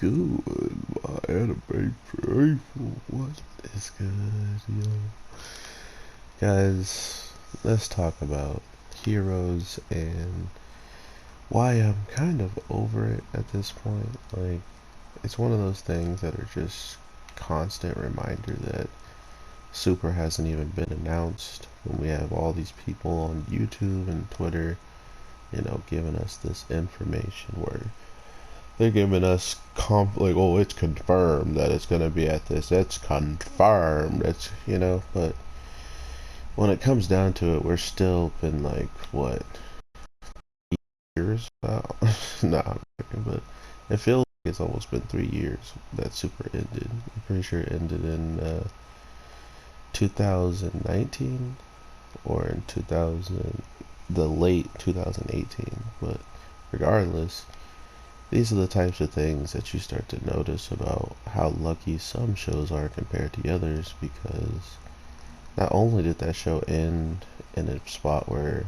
good, my anime people? What is good, yo? Guys, let's talk about heroes and why I'm kind of over it at this point. Like, it's one of those things that are just constant reminder that Super hasn't even been announced when we have all these people on YouTube and Twitter, giving us this information where they're giving us like, oh, it's confirmed that it's gonna be at this. It's confirmed. But when it comes down to it, we're still been like what years? Nah, I'm joking, but it feels like it's almost been 3 years that Super ended. I'm pretty sure it ended in 2019 or in 2000, the late 2018. But regardless, these are the types of things that you start to notice about how lucky some shows are compared to others, because not only did that show end in a spot where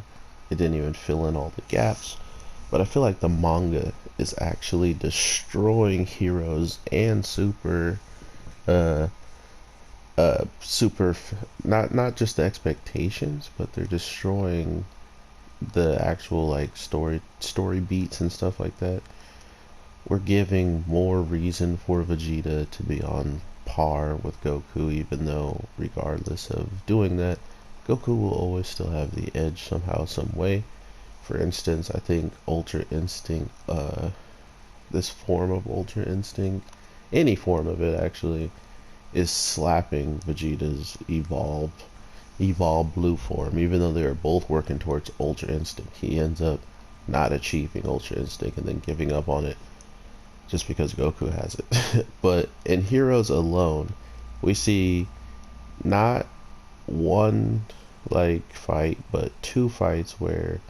it didn't even fill in all the gaps, but I feel like the manga is actually destroying Heroes and uh, not just the expectations, but they're destroying the actual like story beats and stuff like that. We're giving more reason for Vegeta to be on par with Goku, even though, regardless of doing that, Goku will always still have the edge somehow, some way. For instance, I think Ultra Instinct, this form of Ultra Instinct, any form of it actually, is slapping Vegeta's evolved blue form. Even though they are both working towards Ultra Instinct, he ends up not achieving Ultra Instinct and then giving up on it just because Goku has it. But in Heroes alone, we see not one like fight, but two fights where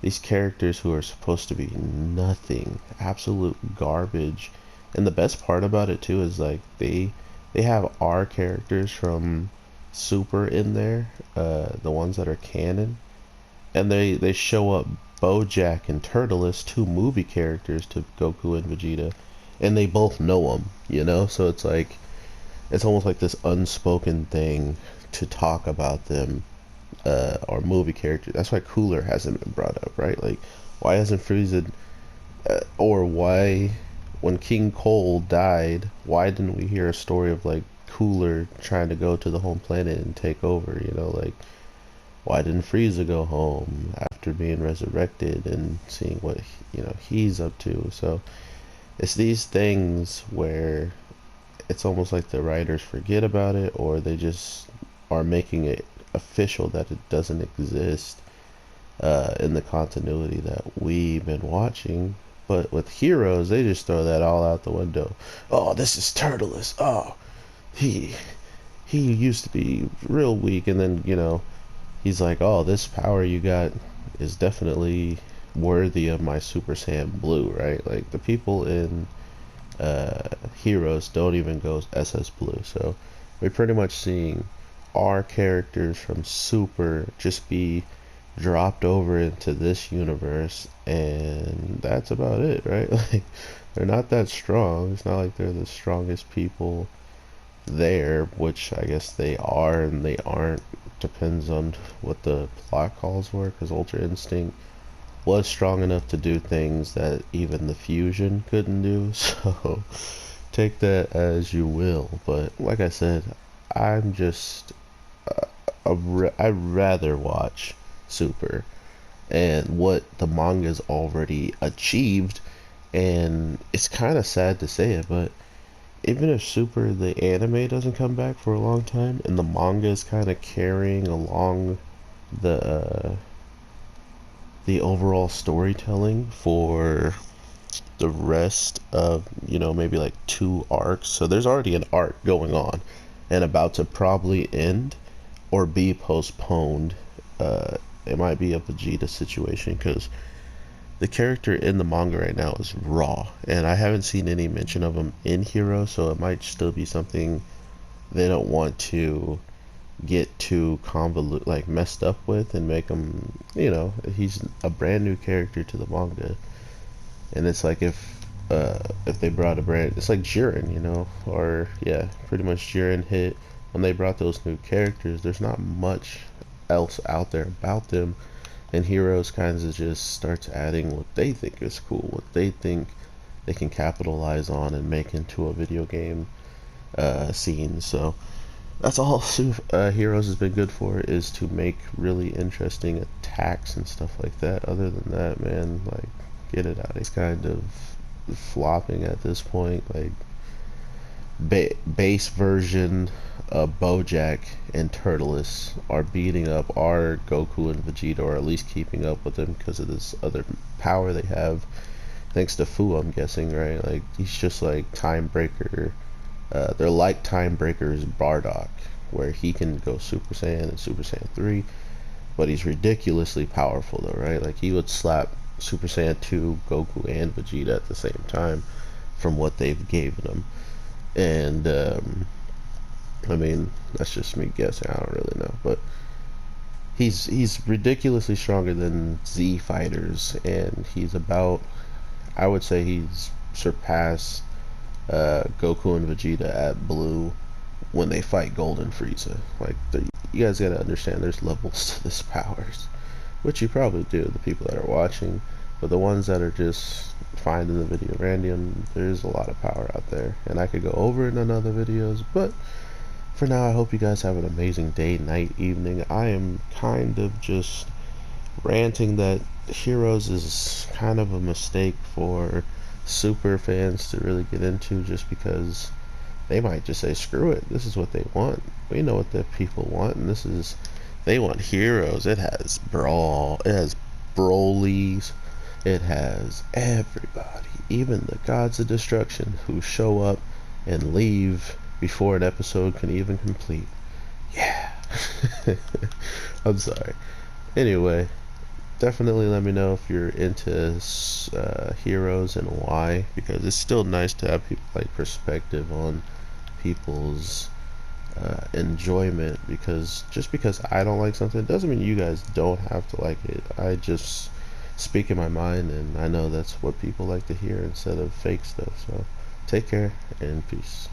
these characters who are supposed to be nothing, absolute garbage. And the best part about it too is like they have our characters from Super in there, the ones that are canon, and they show up Bojack and Turtles, two movie characters to Goku and Vegeta, and they both know them. So it's like it's almost like this unspoken thing to talk about them, or movie characters. That's why Cooler hasn't been brought up, right? Like, why hasn't Frieza, or why, when King Cole died, why didn't we hear a story of like Cooler trying to go to the home planet and take over? Like, why didn't Frieza go home after being resurrected and seeing what he's up to? So it's these things where it's almost like the writers forget about it, or they just are making it official that it doesn't exist in the continuity that we've been watching. But with Heroes, they just throw that all out the window. Oh, this is Turtles. Oh, he he used to be real weak, and then he's like, oh, this power you got is definitely worthy of my Super Saiyan Blue, right? Like, the people in Heroes don't even go SS Blue, so we're pretty much seeing our characters from Super just be dropped over into this universe, and that's about it, right? Like, they're not that strong. It's not like they're the strongest people there, which I guess they are and they aren't. Depends on what the plot calls were, because Ultra Instinct was strong enough to do things that even the fusion couldn't do. So take that as you will. But like I said, I'm just I'd rather watch Super and what the manga's already achieved. And it's kind of sad to say it, but even if Super the anime doesn't come back for a long time, and the manga is kind of carrying along the overall storytelling for the rest of maybe like 2 arcs. So there's already an arc going on and about to probably end or be postponed. It might be a Vegeta situation, because the character in the manga right now is Raw, and I haven't seen any mention of him in Hero, so it might still be something they don't want to get too convolute, like messed up with, and make him, he's a brand new character to the manga. And it's like, if if they brought a brand, it's like Jiren, you know, or yeah, pretty much Jiren hit when they brought those new characters. There's not much else out there about them, and Heroes kind of just starts adding what they think is cool, what they think they can capitalize on and make into a video game scene. So that's all Heroes has been good for, is to make really interesting attacks and stuff like that. Other than that, man, like, get it out. It's kind of flopping at this point. Like, base version of Bojack and Turtles are beating up our Goku and Vegeta, or at least keeping up with them because of this other power they have, thanks to Fu, I'm guessing, right? Like, he's just like Time Breaker. They're like Time Breaker's Bardock, where he can go Super Saiyan and Super Saiyan 3, but he's ridiculously powerful though, right? Like, he would slap Super Saiyan 2, Goku, and Vegeta at the same time from what they've given him. And I mean, that's just me guessing. I don't really know, but he's ridiculously stronger than Z fighters, and he's about, I would say he's surpassed Goku and Vegeta at Blue when they fight Golden Frieza. Like, you guys gotta understand, there's levels to this powers, which you probably do, the people that are watching, but the ones that are just finding the video random, there's a lot of power out there, and I could go over it in other videos, but for now, I hope you guys have an amazing day, night, evening. I am kind of just ranting that Heroes is kind of a mistake for super fans to really get into, just because they might just say, screw it, this is what they want. We know what the people want, and this is, they want Heroes. It has Brawl, it has Broly's, it has everybody, even the Gods of Destruction, who show up and leave before an episode can even complete. Yeah. I'm sorry. Anyway, definitely let me know if you're into Heroes and why, because it's still nice to have people like perspective on people's enjoyment, because just because I don't like something doesn't mean you guys don't have to like it. I just speak in my mind, and I know that's what people like to hear instead of fake stuff. So take care and peace.